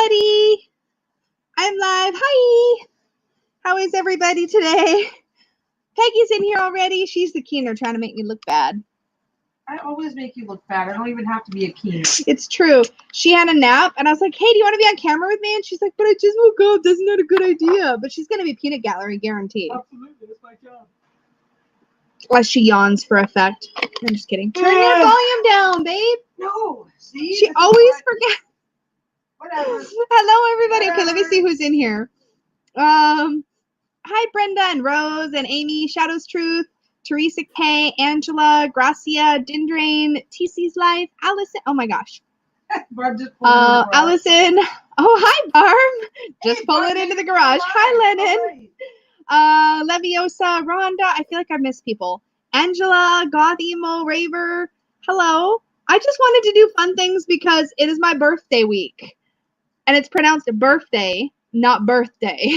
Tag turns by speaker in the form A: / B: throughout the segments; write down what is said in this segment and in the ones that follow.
A: everybody. I'm live. Hi. How is everybody today? Peggy's in here already. She's the keener trying to make me look bad.
B: I always make you look bad. I don't even have to be a keener.
A: It's true. She had a nap, and I was like, hey, do you want to be on camera with me? And she's like, but I just woke up. That's not a good idea. But she's going to be peanut gallery, guaranteed.
B: Absolutely. That's my job.
A: As she yawns for effect. I'm just kidding. Turn your volume down, babe.
B: No. See?
A: She always forgets.
B: Whatever.
A: Hello, everybody. Okay, let me see who's in here. Hi, Brenda and Rose and Amy, Shadow's Truth, Teresa K, Angela, Gracia, Dindrain, TC's Life, Allison. Oh my gosh.
B: Barb just pulled it in the garage.
A: Allison. Oh, hi, Barb. Just
B: Hey,
A: pull
B: Barb,
A: it into the
B: thank you
A: garage.
B: so
A: Hi,
B: much.
A: Lennon.
B: All right.
A: Leviosa, Rhonda. I feel like I missed people. Angela, Goth Emo, Raver. Hello. I just wanted to do fun things because it is my birthday week. And it's pronounced birthday, not birthday.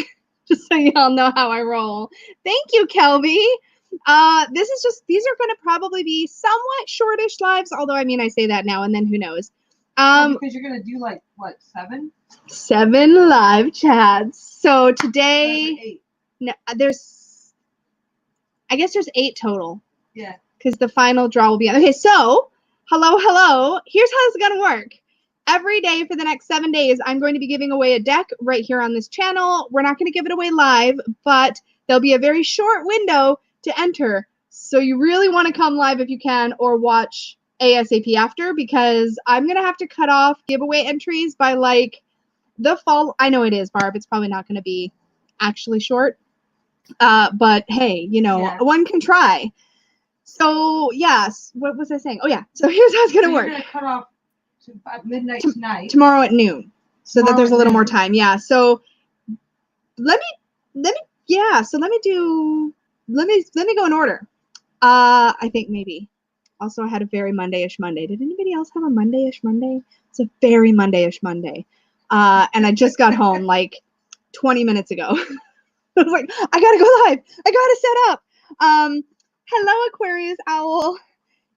A: Just so y'all know how I roll. Thank you, Kelby. These are going to probably be somewhat shortish lives, although, I mean, I say that now and then who knows.
B: Because you're going to do, like, what, 7?
A: 7 live chats. So today,
B: 8.
A: no, I guess there's 8 total.
B: Yeah.
A: Because the final draw will be, okay, so, hello. Here's how this is going to work. Every day for the next 7 days, I'm going to be giving away a deck right here on this channel. We're not going to give it away live, but there'll be a very short window to enter. So you really want to come live if you can, or watch ASAP after, because I'm going to have to cut off giveaway entries by like the fall. I know it is, Barb. It's probably not going to be actually short. But hey, one can try. So yes, what was I saying? Oh yeah. So here's how it's going to work.
B: You're going to cut off at midnight tonight.
A: Tomorrow at noon. So that there's a little more time. Yeah. So let me go in order. I think maybe. Also, I had a very Monday-ish Monday. Did anybody else have a Monday-ish Monday? It's a very Monday-ish Monday. And I just got home like 20 minutes ago. I was like, I gotta go live. I gotta set up. Hello, Aquarius Owl.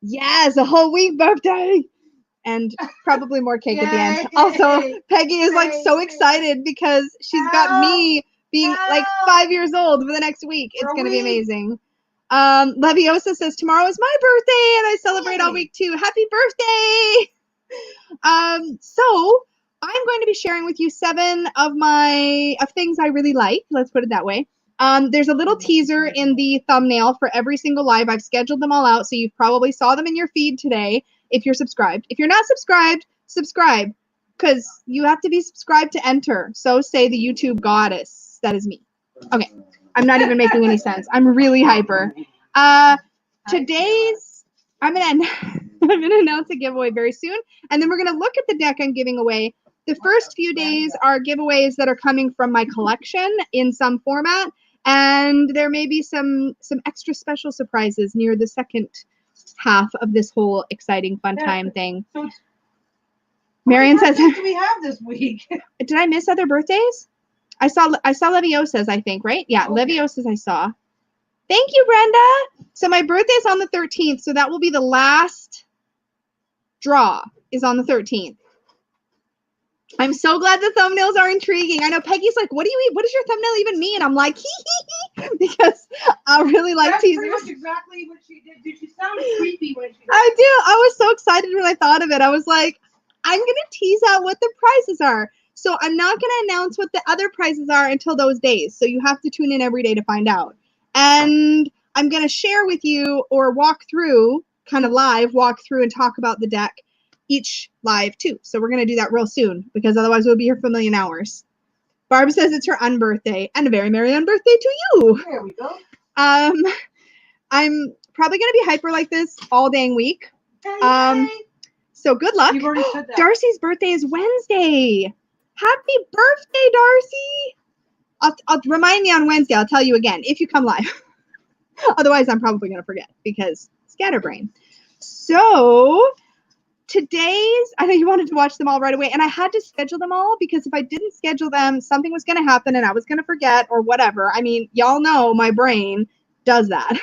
A: Yes, a whole week birthday. And probably more cake at the end. Also, Peggy is like so excited because she's got me being like 5 years old for the next week. It's going to be amazing. Leviosa says, tomorrow is my birthday and I celebrate all week too. Happy birthday! So I'm going to be sharing with you 7 of things I really like. Let's put it that way. There's a little teaser in the thumbnail for every single live. I've scheduled them all out, so you probably saw them in your feed today if you're subscribed. If you're not subscribed, subscribe, because you have to be subscribed to enter. So say the YouTube goddess. That is me. Okay. I'm not even making any sense. I'm really hyper. I'm gonna announce a giveaway very soon, and then we're gonna look at the deck I'm giving away. The first few days are giveaways that are coming from my collection in some format, and there may be some extra special surprises near the second half of this whole exciting fun time thing.
B: So
A: Marion says,
B: what do we have this week?
A: Did I miss other birthdays? I saw Leviosa's, I think, right? Yeah, okay. Leviosa's I saw. Thank you, Brenda. So my birthday's on the 13th, so that will be the last draw is on the 13th. I'm so glad the thumbnails are intriguing. I know Peggy's like, what does your thumbnail even mean? I'm like, hee, because I really like teasers.
B: That's pretty much exactly what she did. Dude, she sounded creepy when she did.
A: I do. I was so excited when I thought of it. I was like, I'm going to tease out what the prizes are. So I'm not going to announce what the other prizes are until those days. So you have to tune in every day to find out. And I'm going to share with you or walk through, kind of live, walk through and talk about the deck each live too. So we're going to do that real soon because otherwise we'll be here for a million hours. Barb says it's her unbirthday and a very merry unbirthday to you.
B: There we go.
A: I'm probably going to be hyper like this all dang week. So good luck.
B: You've already said that.
A: Darcy's birthday is Wednesday. Happy birthday, Darcy. I'll remind me on Wednesday. I'll tell you again if you come live. Otherwise, I'm probably going to forget because scatterbrain. So I know you wanted to watch them all right away, and I had to schedule them all because if I didn't schedule them, something was going to happen and I was going to forget or whatever. I mean, y'all know my brain does that.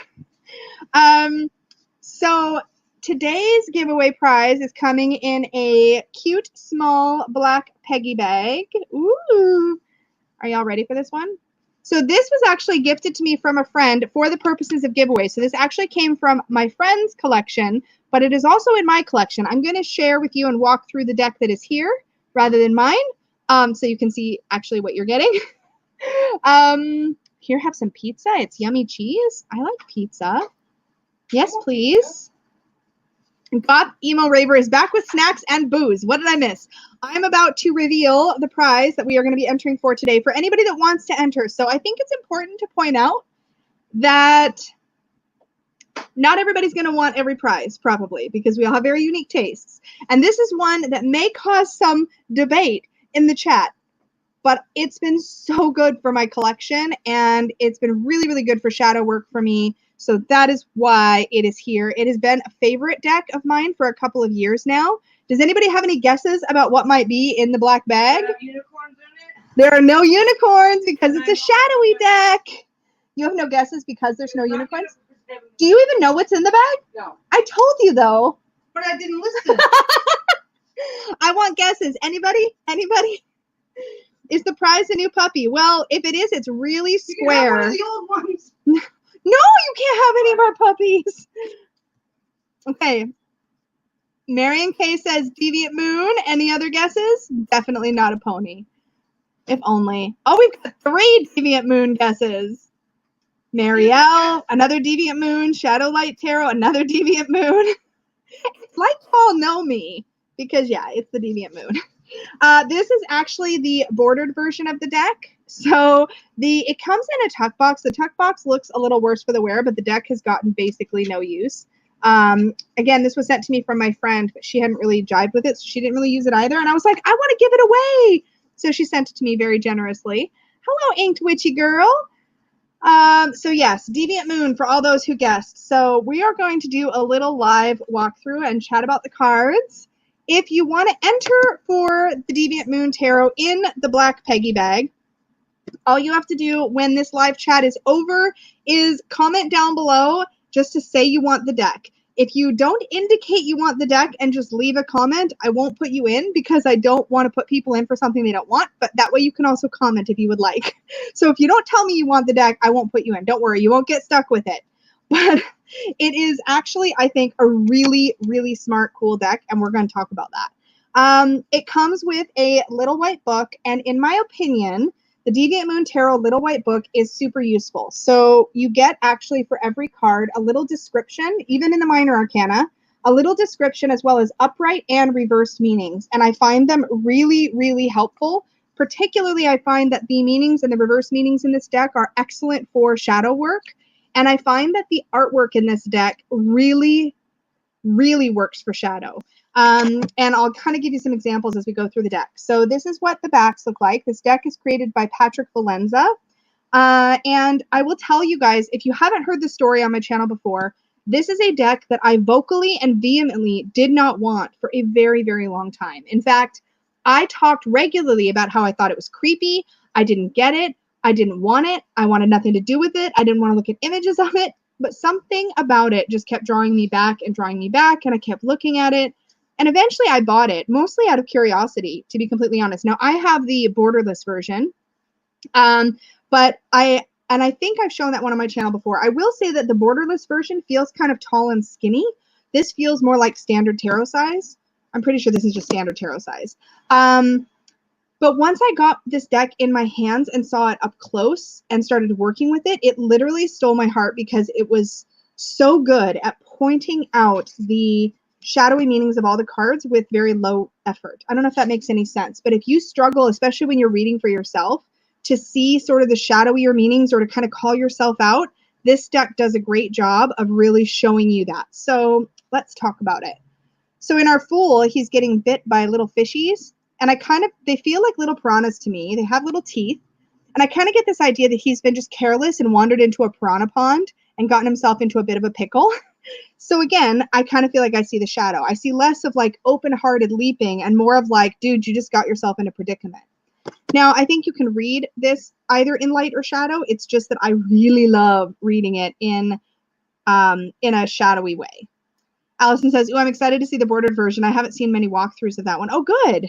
A: So today's giveaway prize is coming in a cute, small black Peggy bag. Ooh. Are y'all ready for this one? So this was actually gifted to me from a friend for the purposes of giveaway. So this actually came from my friend's collection, but it is also in my collection. I'm going to share with you and walk through the deck that is here rather than mine, so you can see actually what you're getting. Here, have some pizza. It's yummy cheese. I like pizza. Yes, please. Goth Emo Raver is back with snacks and booze. What did I miss? I'm about to reveal the prize that we are going to be entering for today for anybody that wants to enter. So I think it's important to point out that not everybody's going to want every prize, probably, because we all have very unique tastes. And this is one that may cause some debate in the chat, but it's been so good for my collection, and it's been really, really good for shadow work for me. So that is why it is here. It has been a favorite deck of mine for a couple of years now. Does anybody have any guesses about what might be in the black bag?
B: There are unicorns in it?
A: There are no unicorns because it's a shadowy deck. You have no guesses because there's no unicorns? Do you even know what's in the bag?
B: No.
A: I told you, though.
B: But I didn't listen.
A: I want guesses. Anybody? Anybody? Is the prize a new puppy? Well, if it is, it's really square.
B: You can have one of the old ones.
A: No, you can't have any of our puppies. Okay. Marion K says Deviant Moon. Any other guesses? Definitely not a pony. If only. Oh, we've got 3 Deviant Moon guesses. Marielle, another Deviant Moon. Shadowlight Tarot, another Deviant Moon. It's like you all know me because, yeah, it's the Deviant Moon. This is actually the bordered version of the deck. So it comes in a tuck box. The tuck box looks a little worse for the wear, but the deck has gotten basically no use. Again, this was sent to me from my friend, but she hadn't really jived with it, so she didn't really use it either. And I was like, I want to give it away. So she sent it to me very generously. Hello, Inked Witchy Girl. So yes, Deviant Moon for all those who guessed. So we are going to do a little live walkthrough and chat about the cards. If you want to enter for the Deviant Moon Tarot in the black Peggy bag, all you have to do when this live chat is over is comment down below just to say you want the deck. If you don't indicate you want the deck and just leave a comment, I won't put you in because I don't want to put people in for something they don't want, but that way you can also comment if you would like. So if you don't tell me you want the deck, I won't put you in. Don't worry, you won't get stuck with it. But it is actually, I think, a really, really smart, cool deck, and we're going to talk about that. It comes with a little white book, and in my opinion, the Deviant Moon Tarot Little White Book is super useful. So you get actually for every card a little description, even in the minor arcana, a little description as well as upright and reversed meanings. And I find them really, really helpful. Particularly, I find that the meanings and the reverse meanings in this deck are excellent for shadow work. And I find that the artwork in this deck really, really works for shadow. And I'll kind of give you some examples as we go through the deck. So this is what the backs look like. This deck is created by Patrick Valenza. And I will tell you guys, if you haven't heard the story on my channel before, this is a deck that I vocally and vehemently did not want for a very, very long time. In fact, I talked regularly about how I thought it was creepy. I didn't get it. I didn't want it. I wanted nothing to do with it. I didn't want to look at images of it. But something about it just kept drawing me back, and I kept looking at it. And eventually I bought it, mostly out of curiosity, to be completely honest. Now, I have the borderless version, but I think I've shown that one on my channel before. I will say that the borderless version feels kind of tall and skinny. This feels more like standard tarot size. I'm pretty sure this is just standard tarot size. But once I got this deck in my hands and saw it up close and started working with it, it literally stole my heart because it was so good at pointing out the shadowy meanings of all the cards with very low effort. I don't know if that makes any sense, but if you struggle, especially when you're reading for yourself, to see sort of the shadowier meanings or to kind of call yourself out, this deck does a great job of really showing you that. So let's talk about it. So in our Fool, he's getting bit by little fishies, and they feel like little piranhas to me. They have little teeth, and I kind of get this idea that he's been just careless and wandered into a piranha pond and gotten himself into a bit of a pickle. So again, I kind of feel like I see the shadow. I see less of like open-hearted leaping and more of like, dude, you just got yourself in a predicament. Now, I think you can read this either in light or shadow. It's just that I really love reading it in a shadowy way. Allison says, "Oh, I'm excited to see the bordered version. I haven't seen many walkthroughs of that one." Oh, good.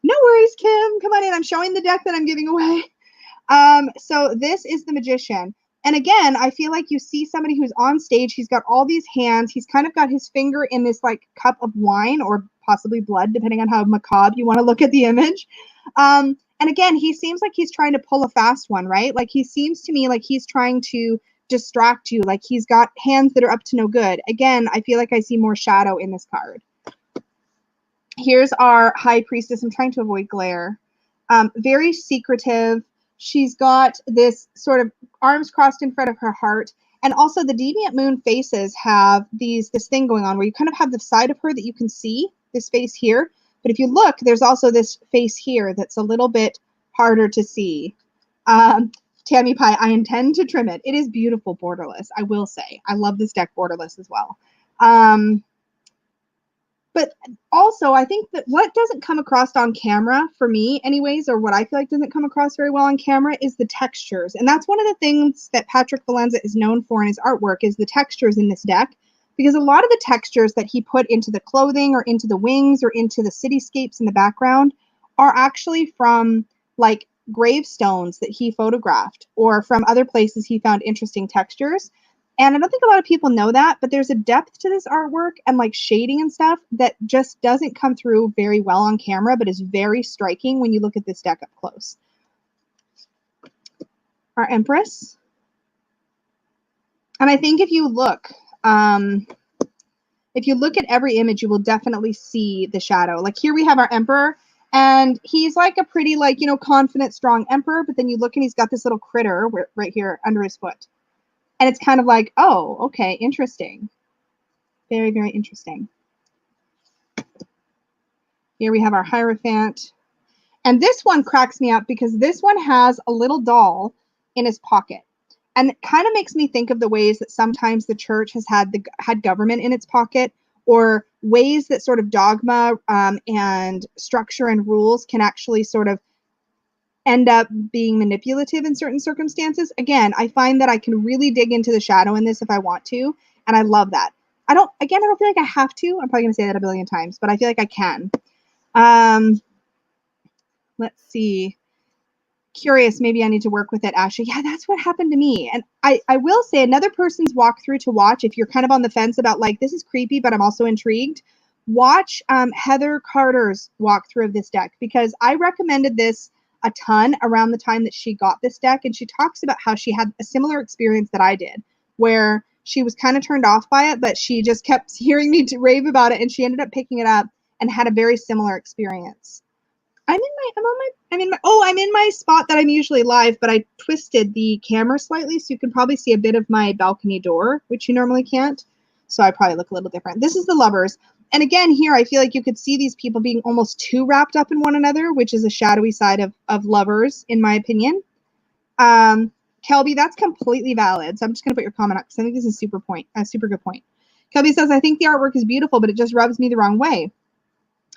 A: No worries, Kim. Come on in. I'm showing the deck that I'm giving away. So this is the Magician. And again, I feel like you see somebody who's on stage. He's got all these hands. He's kind of got his finger in this like cup of wine or possibly blood, depending on how macabre you want to look at the image. And again, he seems like he's trying to pull a fast one, right? Like he seems to me like he's trying to distract you. Like he's got hands that are up to no good. Again, I feel like I see more shadow in this card. Here's our High Priestess. I'm trying to avoid glare. Very secretive. She's got this sort of arms crossed in front of her heart. And also the Deviant Moon faces have this thing going on where you kind of have the side of her that you can see, this face here. But if you look, there's also this face here that's a little bit harder to see. Tammy Pie, I intend to trim it. It is beautiful borderless, I will say. I love this deck borderless as well. But also, I think that what doesn't come across on camera, for me anyways, or what I feel like doesn't come across very well on camera, is the textures. And that's one of the things that Patrick Valenza is known for in his artwork, is the textures in this deck. Because a lot of the textures that he put into the clothing or into the wings or into the cityscapes in the background are actually from like gravestones that he photographed or from other places he found interesting textures. And I don't think a lot of people know that, but there's a depth to this artwork and like shading and stuff that just doesn't come through very well on camera, but is very striking when you look at this deck up close. Our Empress. And I think if you look at every image, you will definitely see the shadow. Like here we have our Emperor, and he's like a pretty like, you know, confident, strong Emperor, but then you look and he's got this little critter right here under his foot. And it's kind of like, oh, okay, interesting. Very, very interesting. Here we have our Hierophant. And this one cracks me up because this one has a little doll in his pocket. And it kind of makes me think of the ways that sometimes the church has had government in its pocket, or ways that sort of dogma and structure and rules can actually sort of end up being manipulative in certain circumstances. Again, I find that I can really dig into the shadow in this if I want to, and I love that. I don't feel like I have to. I'm probably going to say that a billion times, but I feel like I can. Let's see. Curious, maybe I need to work with it, Ashley. Yeah, that's what happened to me. And I will say another person's walkthrough to watch if you're kind of on the fence about like, this is creepy, but I'm also intrigued. Watch Heather Carter's walkthrough of this deck, because I recommended this a ton around the time that she got this deck, and she talks about how she had a similar experience that I did, where she was kind of turned off by it, but she just kept hearing me rave about it, and she ended up picking it up and had a very similar experience. I'm in my spot that I'm usually live, but I twisted the camera slightly, so you can probably see a bit of my balcony door, which you normally can't. So I probably look a little different. This is the Lovers. And again, here, I feel like you could see these people being almost too wrapped up in one another, which is a shadowy side of Lovers, in my opinion. Kelby, that's completely valid. So I'm just going to put your comment up because I think this is a super good point. Kelby says, I think the artwork is beautiful, but it just rubs me the wrong way.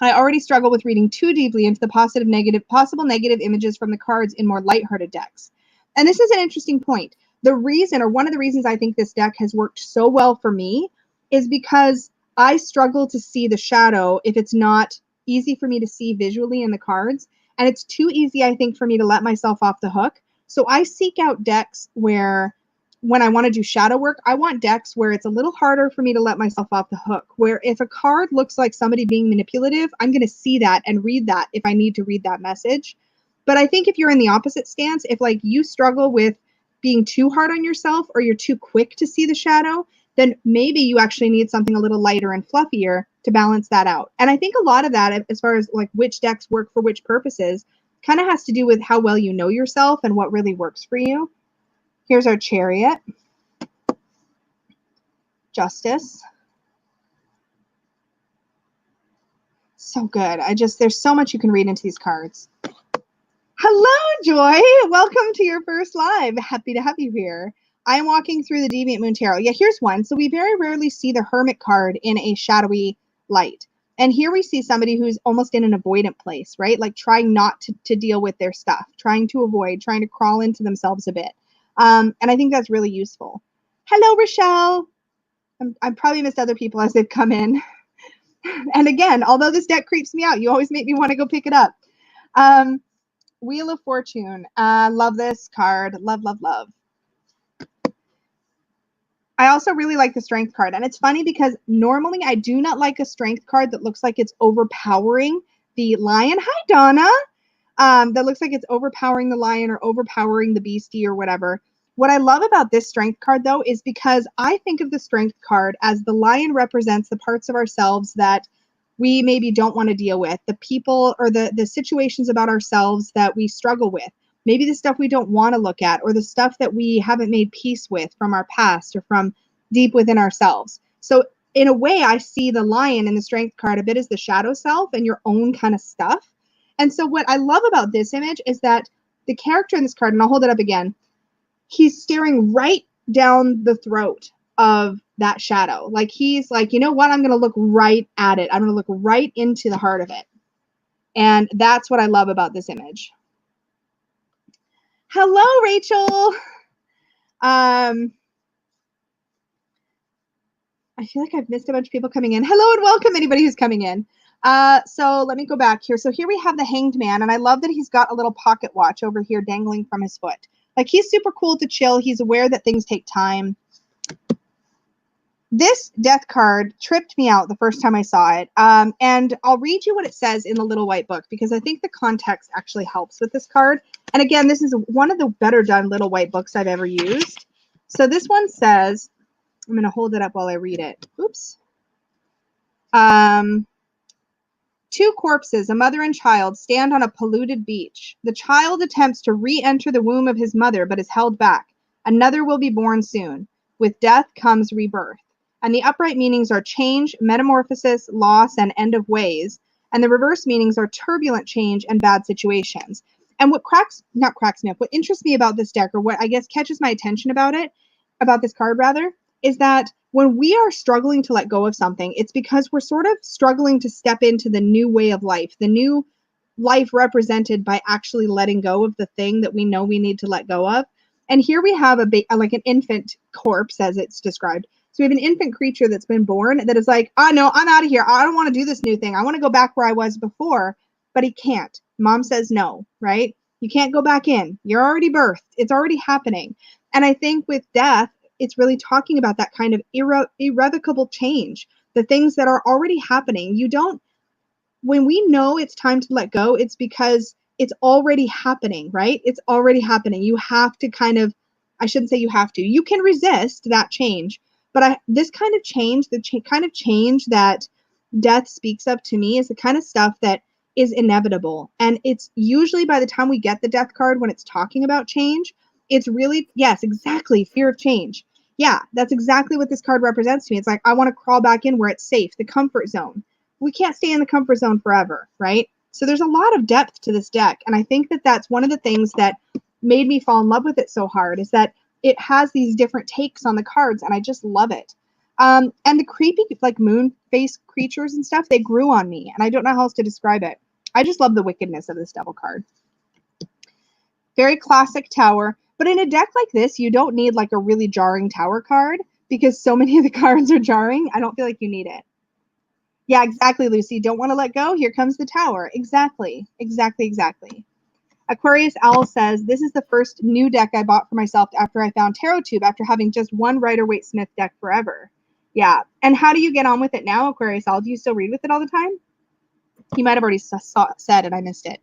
A: I already struggle with reading too deeply into the possible negative images from the cards in more lighthearted decks. And this is an interesting point. The reason, or one of the reasons I think this deck has worked so well for me, is because I struggle to see the shadow if it's not easy for me to see visually in the cards. And it's too easy, I think, for me to let myself off the hook. So I seek out decks where, when I want to do shadow work, I want decks where it's a little harder for me to let myself off the hook, where if a card looks like somebody being manipulative, I'm going to see that and read that if I need to read that message. But I think if you're in the opposite stance, if like you struggle with being too hard on yourself, or you're too quick to see the shadow, then maybe you actually need something a little lighter and fluffier to balance that out. And I think a lot of that, as far as like which decks work for which purposes, kind of has to do with how well you know yourself and what really works for you. Here's our Chariot. Justice. So good. There's so much you can read into these cards. Hello, Joy. Welcome to your first live. Happy to have you here. I'm walking through the Deviant Moon Tarot. Yeah, here's one. So we very rarely see the Hermit card in a shadowy light. And here we see somebody who's almost in an avoidant place, right? Like trying not to deal with their stuff, trying to avoid, trying to crawl into themselves a bit. And I think that's really useful. Hello, Rochelle. I've probably missed other people as they've come in. And again, although this deck creeps me out, you always make me want to go pick it up. Wheel of Fortune. Love this card. Love, love, love. I also really like the Strength card. And it's funny because normally I do not like a Strength card that looks like it's overpowering the lion. Hi, Donna. That looks like it's overpowering the lion or overpowering the beastie or whatever. What I love about this Strength card, though, is because I think of the Strength card as the lion represents the parts of ourselves that we maybe don't want to deal with, the people or the situations about ourselves that we struggle with. Maybe the stuff we don't want to look at, or the stuff that we haven't made peace with from our past or from deep within ourselves. So in a way, I see the lion in the Strength card a bit as the shadow self and your own kind of stuff. And so what I love about this image is that the character in this card, and I'll hold it up again, he's staring right down the throat of that shadow. Like he's like, you know what? I'm going to look right at it. I'm going to look right into the heart of it. And that's what I love about this image. Hello, Rachel. I feel like I've missed a bunch of people coming in. Hello and welcome anybody who's coming in. So let me go back here. So here we have the Hanged Man, and I love that he's got a little pocket watch over here dangling from his foot. Like he's super cool to chill. He's aware that things take time. This death card tripped me out the first time I saw it. And I'll read you what it says in the little white book because I think the context actually helps with this card. And again, this is one of the better done little white books I've ever used. So this one says, I'm going to hold it up while I read it. Oops. Two corpses, a mother and child, stand on a polluted beach. The child attempts to re-enter the womb of his mother, but is held back. Another will be born soon. With death comes rebirth. And the upright meanings are change, metamorphosis, loss, and end of ways. And the reverse meanings are turbulent change and bad situations. And what what interests me about this deck, or what I guess catches my attention about this card rather, is that when we are struggling to let go of something, it's because we're sort of struggling to step into the new way of life, the new life represented by actually letting go of the thing that we know we need to let go of. And here we have like an infant corpse, as it's described. So we have an infant creature that's been born that is like, oh no, I'm out of here. I don't want to do this new thing. I want to go back where I was before, but he can't. Mom says no, right? You can't go back in. You're already birthed. It's already happening. And I think with death, it's really talking about that kind of irrevocable change, the things that are already happening. When we know it's time to let go, it's because it's already happening, right? It's already happening. You have to I shouldn't say you have to. You can resist that change. But this kind of change, kind of change that death speaks of to me is the kind of stuff that is inevitable. And it's usually by the time we get the death card, when it's talking about change, it's really, yes, exactly, fear of change. Yeah, that's exactly what this card represents to me. It's like, I want to crawl back in where it's safe, the comfort zone. We can't stay in the comfort zone forever, right? So there's a lot of depth to this deck. And I think that that's one of the things that made me fall in love with it so hard, is that it has these different takes on the cards, and I just love it. And the creepy, like, moon face creatures and stuff, they grew on me, and I don't know how else to describe it. I just love the wickedness of this devil card. Very classic tower, but in a deck like this, you don't need like a really jarring tower card because so many of the cards are jarring. I don't feel like you need it. Yeah, exactly, Lucy. Don't want to let go? Here comes the tower. Exactly. Aquarius Owl says, this is the first new deck I bought for myself after I found Tarot Tube after having just one Rider-Waite-Smith deck forever. Yeah. And how do you get on with it now, Aquarius Owl? Do you still read with it all the time? You might have already said and I missed it.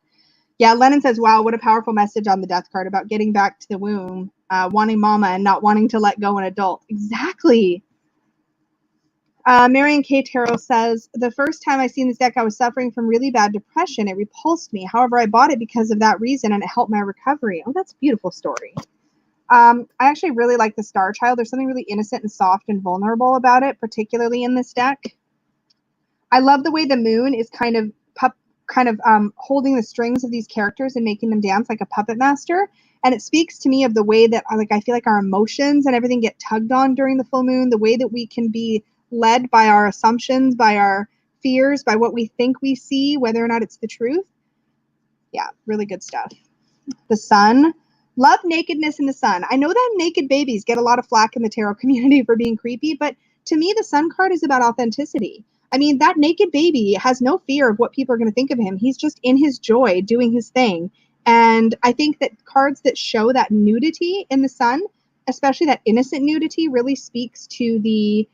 A: Yeah, Lennon says, wow, what a powerful message on the death card about getting back to the womb, wanting mama and not wanting to let go an adult. Exactly. Marion K. Tarot says, the first time I seen this deck, I was suffering from really bad depression. It repulsed me. However, I bought it because of that reason, and it helped my recovery. Oh, that's a beautiful story. I actually really like the Star Child. There's something really innocent and soft and vulnerable about it, particularly in this deck. I love the way the moon is kind of holding the strings of these characters and making them dance like a puppet master. And it speaks to me of the way that I feel like our emotions and everything get tugged on during the full moon, the way that we can be led by our assumptions, by our fears, by what we think we see, whether or not it's the truth. Yeah, really good stuff. The sun. Love nakedness in the sun. I know that naked babies get a lot of flack in the tarot community for being creepy, but to me, the Sun card is about authenticity. I mean, that naked baby has no fear of what people are going to think of him. He's just in his joy, doing his thing. And I think that cards that show that nudity in the Sun, especially that innocent nudity, really speaks to the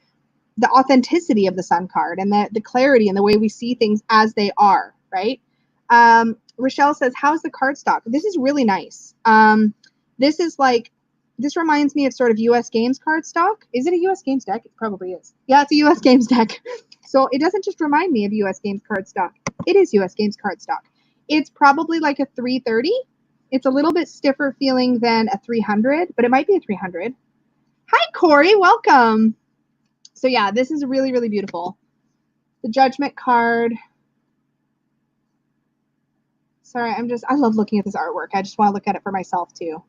A: authenticity of the Sun card and the clarity and the way we see things as they are, right? Rochelle says, how's the card stock? This is really nice. This reminds me of sort of US Games card stock. Is it a US Games deck? It probably is. Yeah, it's a US Games deck. So it doesn't just remind me of US Games card stock. It is US Games card stock. It's probably like a 330. It's a little bit stiffer feeling than a 300, but it might be a 300. Hi, Corey. Welcome. So yeah, this is really, really beautiful. The Judgment card. Sorry, I love looking at this artwork. I just want to look at it for myself too.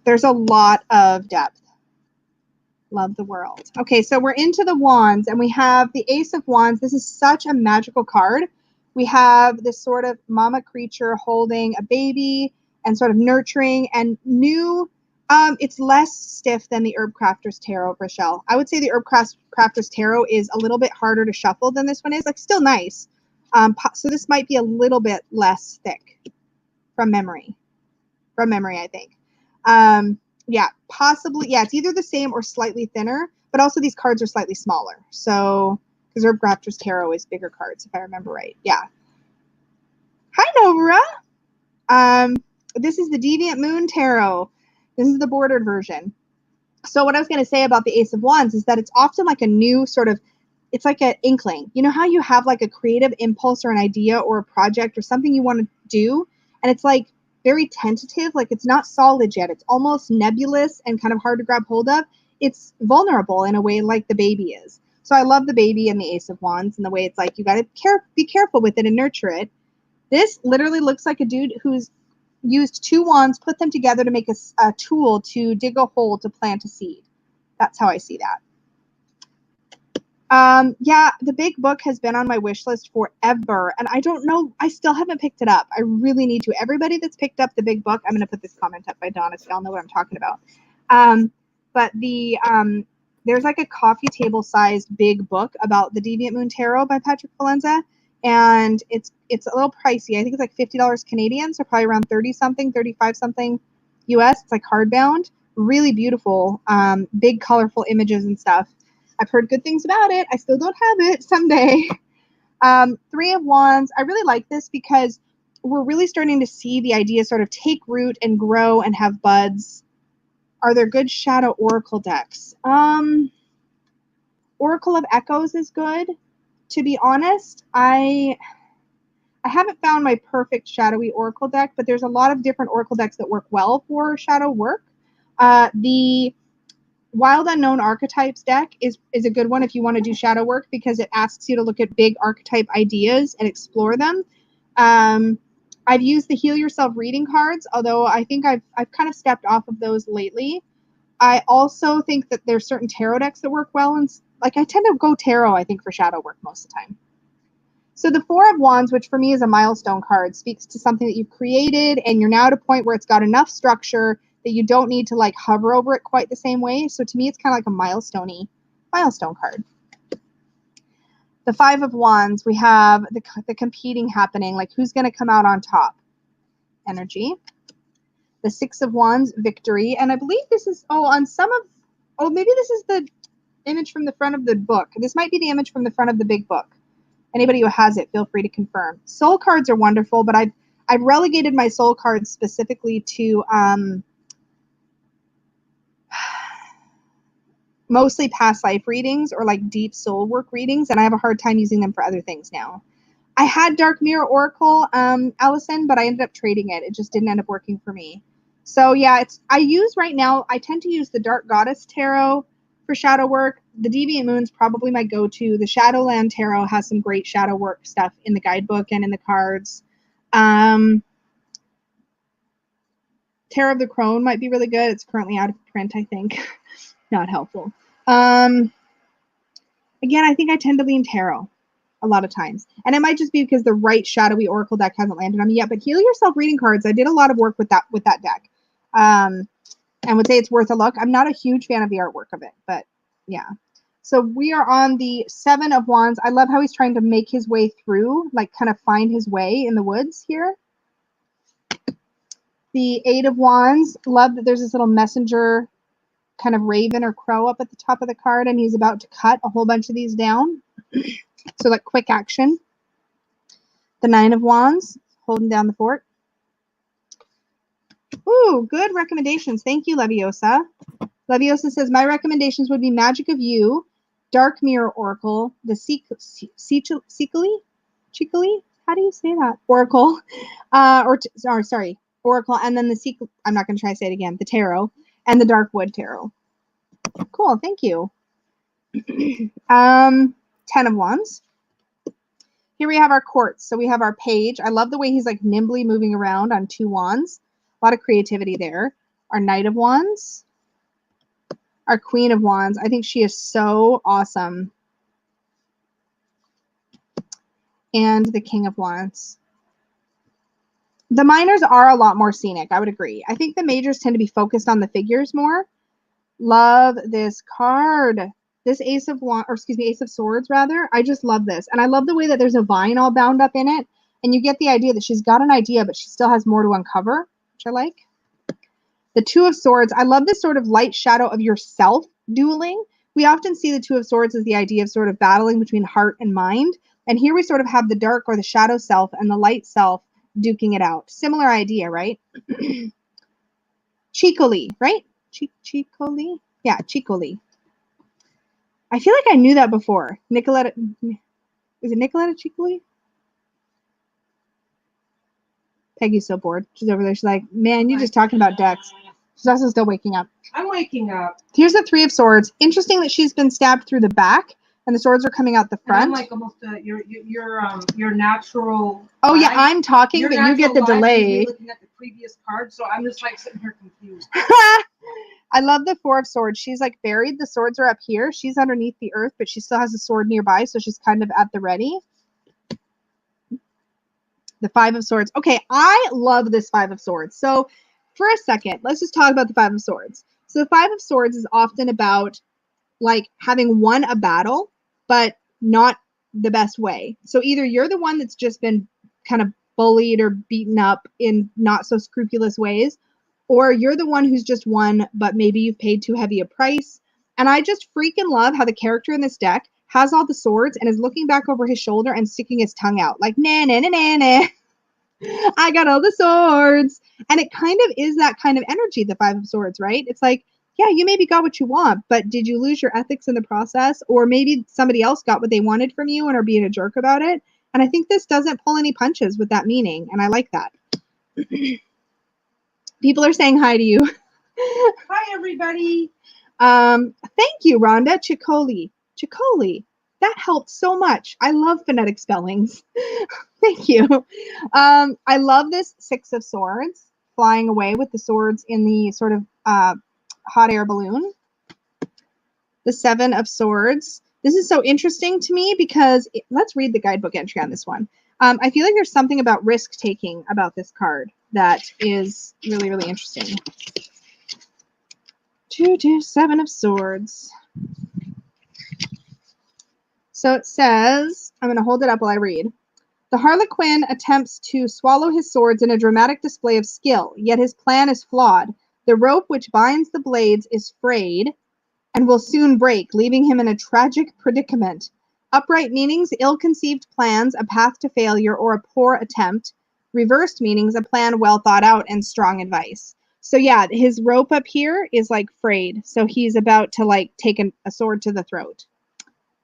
A: There's a lot of depth. Love the world. Okay, so we're into the wands, and we have the Ace of Wands. This is such a magical card. We have this sort of mama creature holding a baby and sort of nurturing and new. It's less stiff than the Herb Crafter's Tarot, Rochelle. I would say the Herb Crafter's Tarot is a little bit harder to shuffle than this one is. Like, still nice. So this might be a little bit less thick from memory. I think. Yeah, possibly. Yeah, it's either the same or slightly thinner, but also these cards are slightly smaller. So, because Herb Crafter's Tarot is bigger cards, if I remember right. Yeah. Hi, Novara. This is the Deviant Moon Tarot. This is the bordered version. So what I was going to say about the Ace of Wands is that it's often like a new sort of, it's like an inkling. You know how you have like a creative impulse or an idea or a project or something you want to do, and it's like very tentative, like it's not solid yet. It's almost nebulous and kind of hard to grab hold of. It's vulnerable in a way like the baby is. So I love the baby and the Ace of Wands and the way it's like you got to be careful with it and nurture it. This literally looks like a dude who's used two wands, put them together to make a tool to dig a hole to plant a seed. That's how I see that. Yeah, the big book has been on my wish list forever, and I don't know, I still haven't picked it up. I really need to. Everybody that's picked up the big book, I'm going to put this comment up by Donna so y'all know what I'm talking about. But there's like a coffee table sized big book about the Deviant Moon Tarot by Patrick Valenza, and it's a little pricey. I think it's like $50 Canadian, so probably around 30 something, 35 something US. It's like hardbound, really beautiful, big colorful images and stuff. I've heard good things about it. I still don't have it. Someday. Three of Wands. I really like this because we're really starting to see the idea sort of take root and grow and have buds. Are there good Shadow Oracle decks? Oracle of Echoes is good. To be honest, I haven't found my perfect shadowy Oracle deck, but there's a lot of different Oracle decks that work well for shadow work. The Wild Unknown Archetypes deck is a good one if you want to do shadow work because it asks you to look at big archetype ideas and explore them. I've used the Heal Yourself reading cards, although I think I've kind of stepped off of those lately. I also think that there's certain tarot decks that work well, and like I tend to go tarot, I think, for shadow work most of the time. So the Four of Wands, which for me is a milestone card, speaks to something that you've created and you're now at a point where it's got enough structure that you don't need to like hover over it quite the same way. So to me, it's kind of like a milestone card. The Five of Wands, we have the competing happening, like who's going to come out on top. Energy. The Six of Wands, victory. And I believe this is, maybe this is the image from the front of the book. This might be the image from the front of the big book. Anybody who has it, feel free to confirm. Soul cards are wonderful, but I've relegated my soul cards specifically to mostly past life readings or like deep soul work readings, and I have a hard time using them for other things now. I had Dark Mirror Oracle, Allison, but I ended up trading it. It just didn't end up working for me. So yeah, I tend to use the Dark Goddess Tarot for shadow work. The Deviant Moon's probably my go-to. The Shadowland Tarot has some great shadow work stuff in the guidebook and in the cards. Tarot of the Crone might be really good. It's currently out of print, I think. Not helpful. Again, I think I tend to lean tarot a lot of times. And it might just be because the right shadowy oracle deck hasn't landed on me yet. But Heal Yourself reading cards, I did a lot of work with that deck. And would say it's worth a look. I'm not a huge fan of the artwork of it, but Yeah. So we are on the 7 of Wands. I love how he's trying to make his way through, like kind of find his way in the woods here. The 8 of Wands. Love that there's this little messenger kind of raven or crow up at the top of the card, and he's about to cut a whole bunch of these down. So like quick action. The 9 of Wands, holding down the fort. Ooh, good recommendations. Thank you, Leviosa. Leviosa says, my recommendations would be Magic of You, Dark Mirror Oracle, the Chicoli? How do you say that? Oracle. Oracle, and then the I'm not going to try to say it again. The Tarot, and the Darkwood Tarot. Cool, thank you. 10 of Wands. Here we have our quartz. So we have our page. I love the way he's like nimbly moving around on 2 wands. A lot of creativity there. Our Knight of Wands. Our Queen of Wands. I think she is so awesome. And the King of Wands. The minors are a lot more scenic, I would agree. I think the majors tend to be focused on the figures more. Love this card. This Ace of Swords, rather. I just love this. And I love the way that there's a vine all bound up in it. And you get the idea that she's got an idea, but she still has more to uncover, which I like. The 2 of Swords. I love this sort of light shadow of yourself dueling. We often see the 2 of Swords as the idea of sort of battling between heart and mind. And here we sort of have the dark or the shadow self and the light self duking it out. Similar idea, right? Chicoli, right? Chicoli? Yeah, Chicoli. I feel like I knew that before. Nicoletta, is it Nicoletta Chicoli? Peggy's so bored. She's over there. She's like, man, you're just talking about decks. She's also still waking up.
B: I'm waking up.
A: Here's the 3 of Swords. Interesting that she's been stabbed through the back, and the swords are coming out the front.
B: And I'm like almost your natural.
A: Oh yeah, I'm talking, but you get the delay.
B: Looking at the previous card, so I'm just like sitting here confused.
A: I love the 4 of Swords. She's like buried. The swords are up here. She's underneath the earth, but she still has a sword nearby, so she's kind of at the ready. The 5 of Swords. Okay, I love this 5 of Swords. So for a second, let's just talk about the 5 of Swords. So the 5 of Swords is often about like having won a battle, but not the best way. So either you're the one that's just been kind of bullied or beaten up in not so scrupulous ways, or you're the one who's just won, but maybe you've paid too heavy a price. And I just freaking love how the character in this deck has all the swords and is looking back over his shoulder and sticking his tongue out like, nah, nah, nah, nah, nah. I got all the swords. And it kind of is that kind of energy, the 5 of Swords, right? It's like, yeah, you maybe got what you want, but did you lose your ethics in the process? Or maybe somebody else got what they wanted from you and are being a jerk about it. And I think this doesn't pull any punches with that meaning. And I like that. People are saying hi to you.
B: Hi, everybody.
A: Thank you, Rhonda. Chicoli. That helped so much. I love phonetic spellings. Thank you. I love this 6 of Swords flying away with the swords in the sort of hot air balloon. The 7 of Swords. This is so interesting to me because let's read the guidebook entry on this one. I feel like there's something about risk taking about this card that is really, really interesting. 7 of Swords. So it says, I'm going to hold it up while I read. The Harlequin attempts to swallow his swords in a dramatic display of skill, yet his plan is flawed. The rope which binds the blades is frayed and will soon break, leaving him in a tragic predicament. Upright meanings, ill-conceived plans, a path to failure, or a poor attempt. Reversed meanings, a plan well thought out and strong advice. So yeah, his rope up here is like frayed. So he's about to like take a sword to the throat.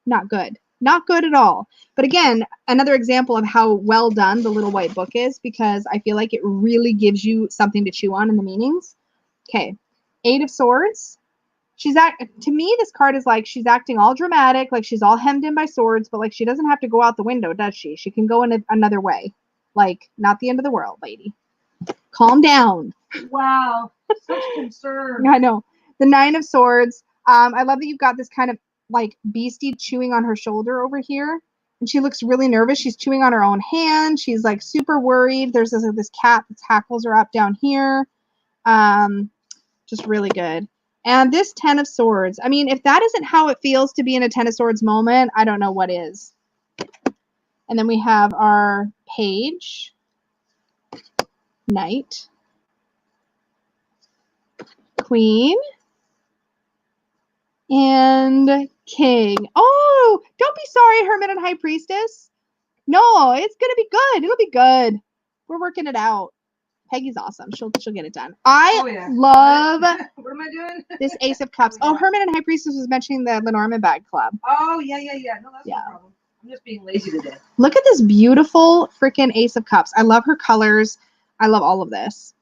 A: Not good. Not good at all. But again, another example of how well done the little white book is, because I feel like it really gives you something to chew on in the meanings. Okay, 8 of Swords. To me, this card is like she's acting all dramatic, like she's all hemmed in by swords, but like she doesn't have to go out the window, does she? She can go in another way. Like, not the end of the world, lady. Calm down.
B: Wow, such concern.
A: I know. The 9 of Swords. I love that you've got this kind of like beastie chewing on her shoulder over here, and she looks really nervous. She's chewing on her own hand. She's like super worried. There's this cat that's hackles are up down here. Just really good. And this 10 of Swords. I mean, if that isn't how it feels to be in a 10 of Swords moment, I don't know what is. And then we have our Page, Knight, Queen, and King. Oh, don't be sorry, Hermit and High Priestess. No, it's gonna be good. It'll be good. We're working it out. Peggy's awesome. She'll get it done. I love
B: what am I doing?
A: this Ace of Cups. Oh, Hermit and High Priestess was mentioning the Lenormand Bag Club.
B: Oh, yeah. No, that's no problem. I'm just being lazy today.
A: Look at this beautiful freaking Ace of Cups. I love her colors. I love all of this.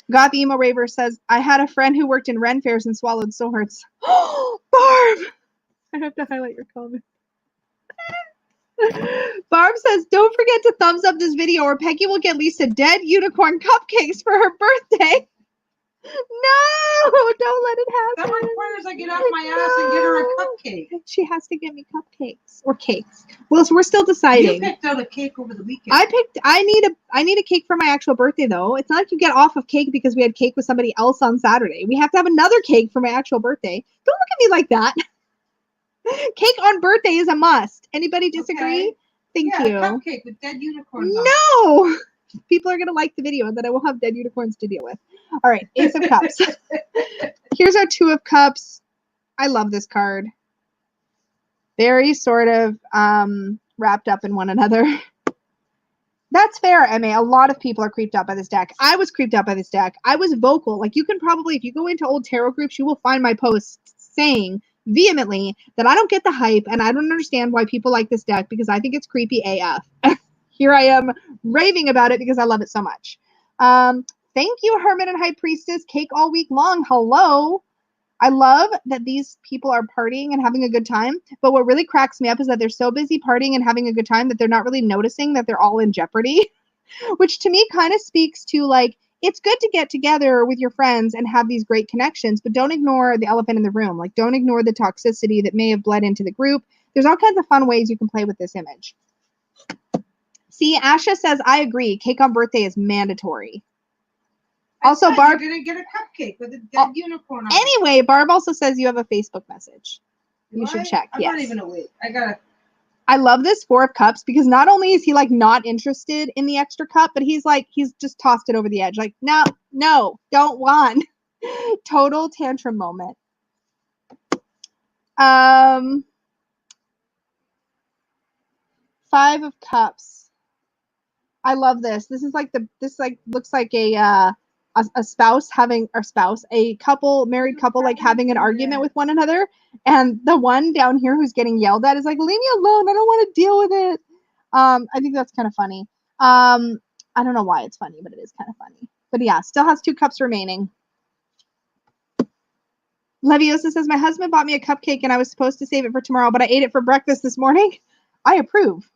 A: God the Emo Raver says, I had a friend who worked in Ren fairs and swallowed swords. Oh, Barb! I have to highlight your comment. Barb says, don't forget to thumbs up this video or Peggy will get Lisa dead unicorn cupcakes for her birthday. No, don't let it happen.
B: That requires I get off my ass and get her a cupcake.
A: She has to get me cupcakes or cakes. Well, so we're still deciding.
B: You picked out a cake over the weekend.
A: I need a cake for my actual birthday though. It's not like you get off of cake because we had cake with somebody else on Saturday. We have to have another cake for my actual birthday. Don't look at me like that. Cake on birthday is a must. Anybody disagree?
B: Okay.
A: Thank you.
B: Cupcake with dead unicorns on.
A: No! People are going to like the video and then I will have dead unicorns to deal with. All right, Ace of Cups. Here's our Two of Cups. I love this card. Very sort of wrapped up in one another. That's fair, Emma. A lot of people are creeped out by this deck. I was creeped out by this deck. I was vocal. Like, you can probably, if you go into old tarot groups, you will find my posts saying vehemently that I don't get the hype and I don't understand why people like this deck because I think it's creepy AF. Here I am raving about it because I love it so much. Thank you, Hermit and High Priestess. Cake all week long. Hello. I love that these people are partying and having a good time. But what really cracks me up is that they're so busy partying and having a good time that they're not really noticing that they're all in jeopardy, which to me kind of speaks to like, it's good to get together with your friends and have these great connections, but don't ignore the elephant in the room. Like, don't ignore the toxicity that may have bled into the group. There's all kinds of fun ways you can play with this image. See, Asha says, I agree. Cake on birthday is mandatory. Also, Barb,
B: you're gonna get a cupcake with a dead unicorn on
A: anyway, Barb also says you have a Facebook message. You should check.
B: I'm
A: yes.
B: not even awake.
A: I love this Four of Cups because not only is he like not interested in the extra cup, but he's just tossed it over the edge. Like, no, don't want. Total tantrum moment. Five of Cups. I love this. This is like looks like a couple, married couple, like having an argument with one another. And the one down here who's getting yelled at is like, leave me alone. I don't want to deal with it. I think that's kind of funny. I don't know why it's funny, but it is kind of funny. But yeah, still has 2 cups remaining. Leviosa says, my husband bought me a cupcake and I was supposed to save it for tomorrow, but I ate it for breakfast this morning. I approve.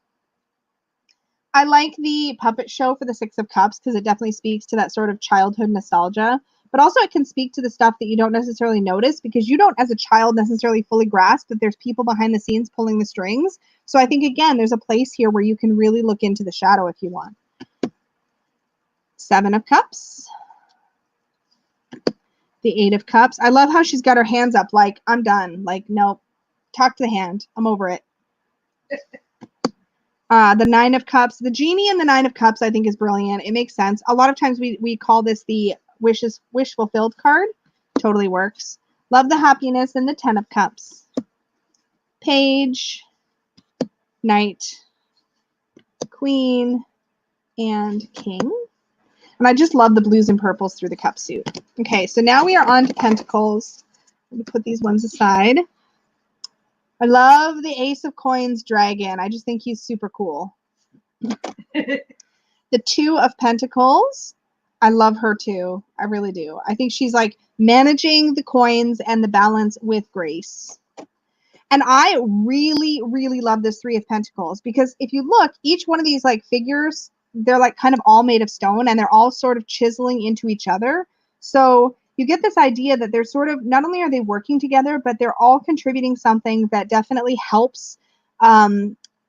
A: I like the puppet show for the 6 of Cups because it definitely speaks to that sort of childhood nostalgia, but also it can speak to the stuff that you don't necessarily notice because you don't as a child necessarily fully grasp that there's people behind the scenes pulling the strings. So I think, again, there's a place here where you can really look into the shadow if you want. 7 of Cups. The 8 of Cups. I love how she's got her hands up like, I'm done. Like, nope. Talk to the hand. I'm over it. The 9 of Cups. The genie in the 9 of Cups, I think, is brilliant. It makes sense. A lot of times we call this the wish fulfilled card. Totally works. Love the happiness in the 10 of Cups. Page, Knight, Queen, and King. And I just love the blues and purples through the cup suit. Okay, so now we are on to Pentacles. Let me put these ones aside. I love the Ace of Coins dragon. I just think he's super cool. The 2 of Pentacles. I love her too. I really do. I think she's like managing the coins and the balance with grace. And I really, really love this 3 of Pentacles because if you look, each one of these like figures, they're like kind of all made of stone and they're all sort of chiseling into each other. So you get this idea that they're sort of, not only are they working together, but they're all contributing something that definitely helps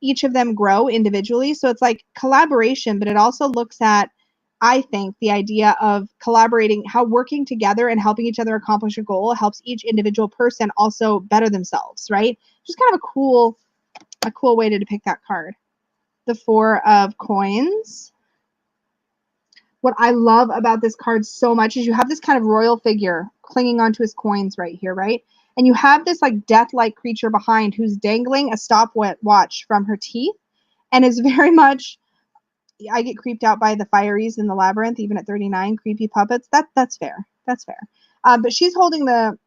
A: each of them grow individually. So it's like collaboration, but it also looks at I think the idea of collaborating, how working together and helping each other accomplish a goal helps each individual person also better themselves, right? Just kind of a cool way to depict that card. The 4 of Coins. What I love about this card so much is you have this kind of royal figure clinging onto his coins right here, right? And you have this like death-like creature behind who's dangling a stopwatch from her teeth and is very much, I get creeped out by the Fireys in the Labyrinth, even at 39, creepy puppets. That's fair. That's fair. But she's holding the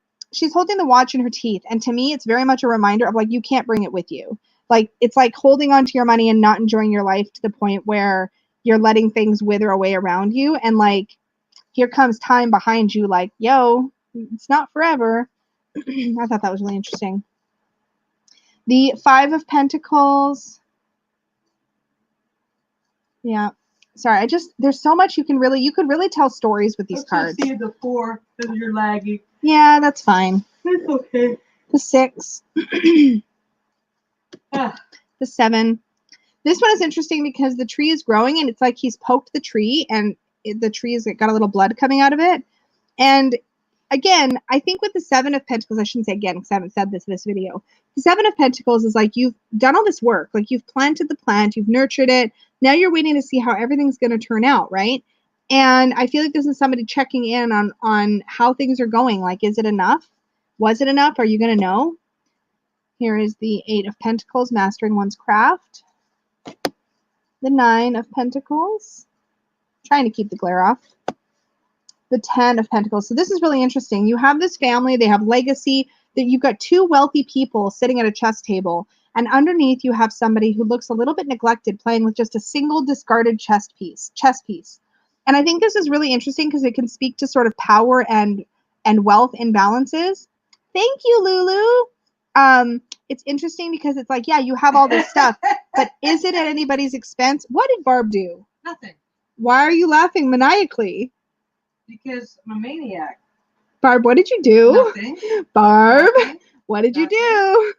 A: watch in her teeth, and to me, it's very much a reminder of like you can't bring it with you. Like it's like holding on to your money and not enjoying your life to the point where you're letting things wither away around you, and like here comes time behind you, like yo, it's not forever. I thought that was really interesting. The 5 of Pentacles. Yeah. Sorry, there's so much you could really tell stories with these cards.
B: See the 4 because you're lagging.
A: Yeah, that's fine.
B: It's okay.
A: The 6. The 7. This one is interesting because the tree is growing and it's like he's poked the tree and the tree has got a little blood coming out of it. And again, I think with the 7 of Pentacles, I shouldn't say again because I haven't said this in this video. The 7 of Pentacles is like you've done all this work. Like you've planted the plant, you've nurtured it. Now you're waiting to see how everything's going to turn out, right? And I feel like this is somebody checking in on how things are going. Like, is it enough? Was it enough? Are you going to know? Here is the 8 of Pentacles, mastering one's craft. The 9 of Pentacles. Trying to keep the glare off. The 10 of Pentacles. So this is really interesting. You have this family. They have legacy. That you've got 2 wealthy people sitting at a chess table. And underneath you have somebody who looks a little bit neglected playing with just a single discarded chess piece. And I think this is really interesting because it can speak to sort of power and wealth imbalances. Thank you, Lulu. It's interesting because it's like, yeah, you have all this stuff, but is it at anybody's expense? What did Barb do?
B: Nothing.
A: Why are you laughing maniacally?
B: Because I'm a maniac.
A: Barb, what did you do?
B: Nothing.
A: Barb,
B: Nothing.
A: what did you do?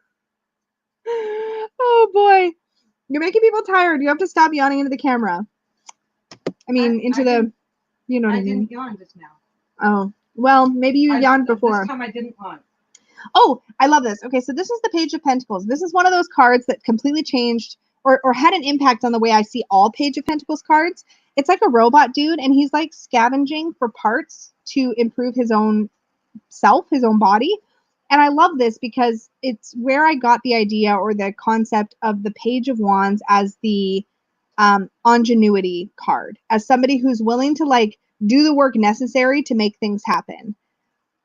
A: Oh boy. You're making people tired. You have to stop yawning into the camera. I mean, you know what I mean.
B: I didn't yawn just now.
A: Oh, well, maybe you yawned before.
B: This time I didn't yawn.
A: Oh, I love this. Okay, so this is the Page of Pentacles. This is one of those cards that completely changed or had an impact on the way I see all Page of Pentacles cards. It's like a robot dude, and he's like scavenging for parts to improve his own self, his own body. And I love this because it's where I got the idea or the concept of the Page of Wands as the ingenuity card, as somebody who's willing to like do the work necessary to make things happen.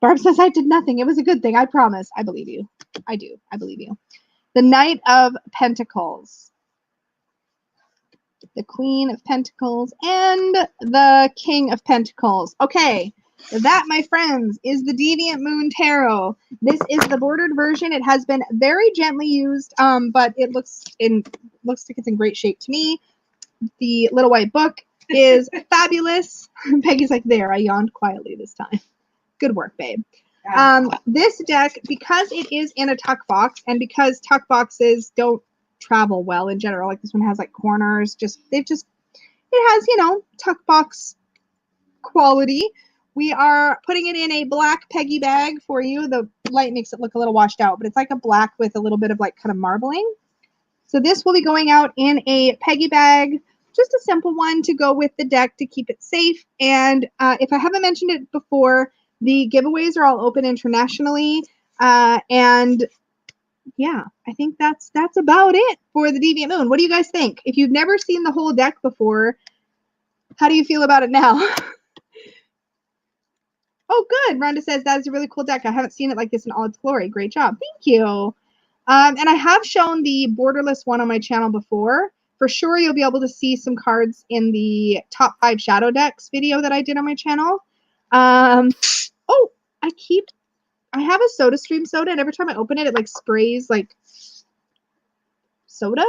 A: Barb says, I did nothing. It was a good thing. I promise. I believe you. I do. I believe you. The Knight of Pentacles. The Queen of Pentacles. And the King of Pentacles. Okay. That, my friends, is the Deviant Moon Tarot. This is the bordered version. It has been very gently used, but it looks like it's in great shape to me. The little white book is fabulous. Peggy's like, there, I yawned quietly this time. Good work, babe. This deck, because it is in a tuck box, and because tuck boxes don't travel well in general, like this one has like corners, it has, tuck box quality. We are putting it in a black Peggy bag for you. The light makes it look a little washed out, but it's like a black with a little bit of like kind of marbling. So this will be going out in a Peggy bag, just a simple one to go with the deck to keep it safe. And if I haven't mentioned it before, the giveaways are all open internationally. And yeah, I think that's about it for the Deviant Moon. What do you guys think? If you've never seen the whole deck before, how do you feel about it now? Oh, good. Rhonda says that is a really cool deck. I haven't seen it like this in all its glory. Great job. Thank you. And I have shown the borderless one on my channel before. For sure, you'll be able to see some cards in the top 5 shadow decks video that I did on my channel. Oh, I have a SodaStream soda, and every time I open it, it like sprays like soda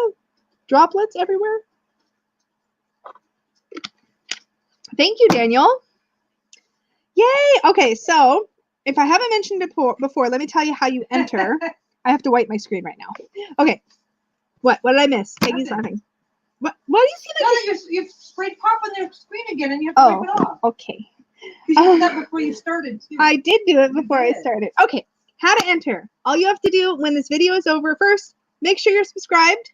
A: droplets everywhere. Thank you, Daniel. Yay! Okay, so if I haven't mentioned it before, let me tell you how you enter. I have to wipe my screen right now. Okay. What did I miss? Peggy's laughing. What do you see?
B: Now that you've sprayed pop on their screen again, and you have to wipe it off.
A: Okay.
B: Because you did that before you started too.
A: I did do it before I
B: did.
A: started. Okay. How to enter. All you have to do when this video is over, first, make sure you're subscribed.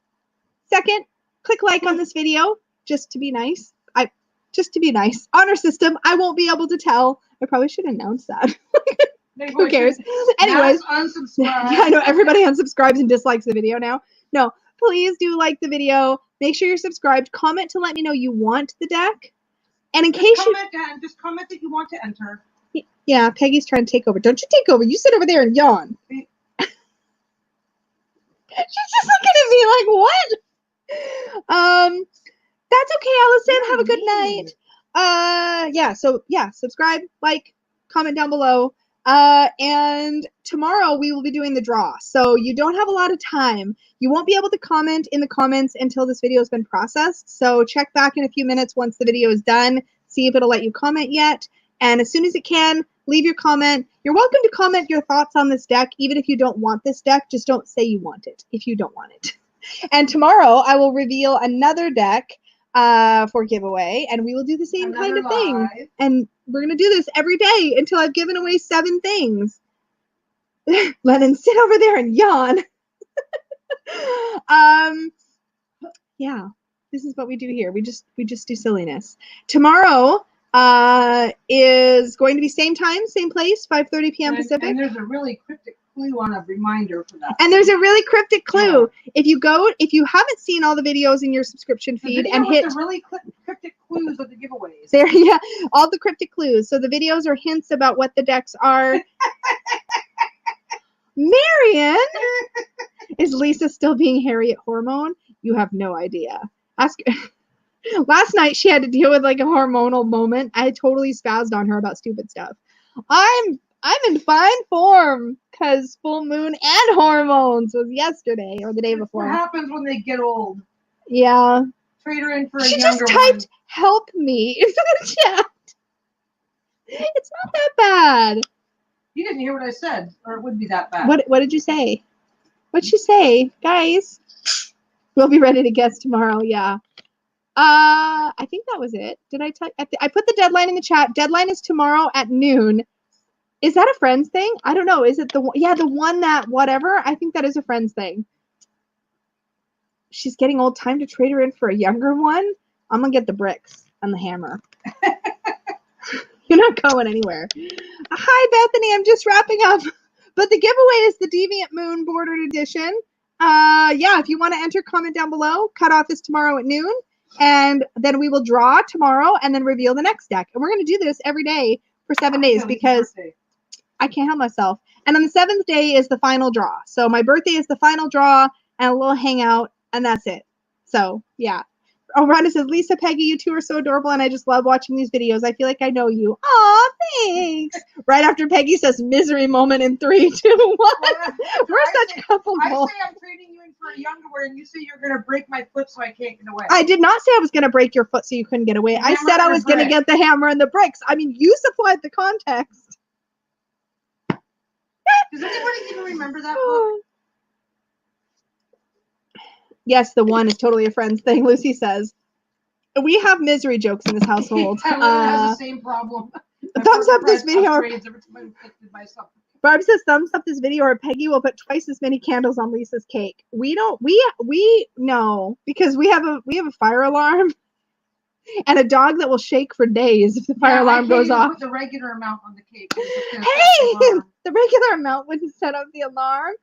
A: Second, click like on this video, just to be nice. Just to be nice. Honor system, I won't be able to tell. I probably should announce that. Who cares? Anyways,
B: unsubscribe.
A: Yeah, I know everybody unsubscribes and dislikes the video now. No, please do like the video. Make sure you're subscribed. Comment to let me know you want the deck. And in case
B: just comment that you want to enter.
A: Yeah, Peggy's trying to take over. Don't you take over. You sit over there and yawn. She's just looking at me like, what? That's okay, Allison. Have a good night. Subscribe, like, comment down below. And tomorrow we will be doing the draw. So you don't have a lot of time. You won't be able to comment in the comments until this video has been processed. So check back in a few minutes once the video is done. See if it'll let you comment yet. And as soon as it can, leave your comment. You're welcome to comment your thoughts on this deck, even if you don't want this deck. Just don't say you want it if you don't want it. And tomorrow I will reveal another deck for giveaway, and we will do the same kind of thing. And we're going to do this every day until I've given away 7 things. Lennon, sit over there and yawn. Yeah, this is what we do here. We just do silliness. Tomorrow is going to be same time, same place, 5:30 p.m. Pacific.
B: And there's a really cryptic clue on a reminder for that.
A: And there's a really cryptic clue. Yeah. If you haven't seen all the videos in your subscription feed and hit
B: the really cryptic clues of the giveaways.
A: There, all the cryptic clues. So the videos are hints about what the decks are. Marion, is Lisa still being Harriet Hormone? You have no idea. Ask. Last night she had to deal with like a hormonal moment. I totally spazzed on her about stupid stuff. I'm in fine form because full moon and hormones was yesterday or the day before.
B: What happens when they get old?
A: Yeah.
B: Trade her in for a
A: she
B: younger
A: just typed
B: one.
A: "help me" into the chat. It's not that bad.
B: You didn't hear what I said, or it would be that bad.
A: What did you say? What'd she say, guys? We'll be ready to guess tomorrow. Yeah. I think that was it. Did I tell? I put the deadline in the chat. Deadline is tomorrow at noon. Is that a Friends thing? I don't know. Is it the one? Yeah, the one that whatever. I think that is a Friends thing. She's getting old. Time to trade her in for a younger one. I'm gonna get the bricks and the hammer. You're not going anywhere. Hi, Bethany. I'm just wrapping up. But the giveaway is the Deviant Moon bordered edition. Yeah, if you want to enter, comment down below. Cutoff is tomorrow at noon. And then we will draw tomorrow and then reveal the next deck. And we're going to do this every day for 7 days because I can't help myself. And on the 7th day is the final draw. So my birthday is the final draw and a little hangout, and that's it. So, yeah. Oh, Rhonda says, Lisa, Peggy, you two are so adorable, and I just love watching these videos. I feel like I know you. Aw, thanks. Right after Peggy says, misery moment in 3, 2, 1. We're such a couple.
B: I say I'm trading you in for a younger one, and you say you're going to break my foot so I can't get away.
A: I did not say I was going to break your foot so you couldn't get away. I said I was going to get the hammer and the bricks. I mean, you supplied the context.
B: Does anybody even remember that book?
A: Yes, the one is totally a Friends thing, Lucy says. We have misery jokes in this household.
B: Has the same problem.
A: Thumbs up this video. Barb says thumbs up this video or Peggy will put twice as many candles on Lisa's cake. We no, because we have a fire alarm and a dog that will shake for days if the fire alarm goes off.
B: Put the regular amount on the cake.
A: Hey, the regular amount wouldn't set off the alarm.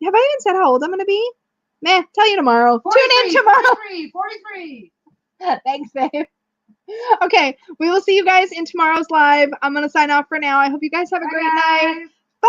A: Have I even said how old I'm going to be? Meh, tell you tomorrow.
B: 43,
A: Tune in tomorrow.
B: 43.
A: Thanks, babe. Okay, we will see you guys in tomorrow's live. I'm going to sign off for now. I hope you guys have a great night. Bye.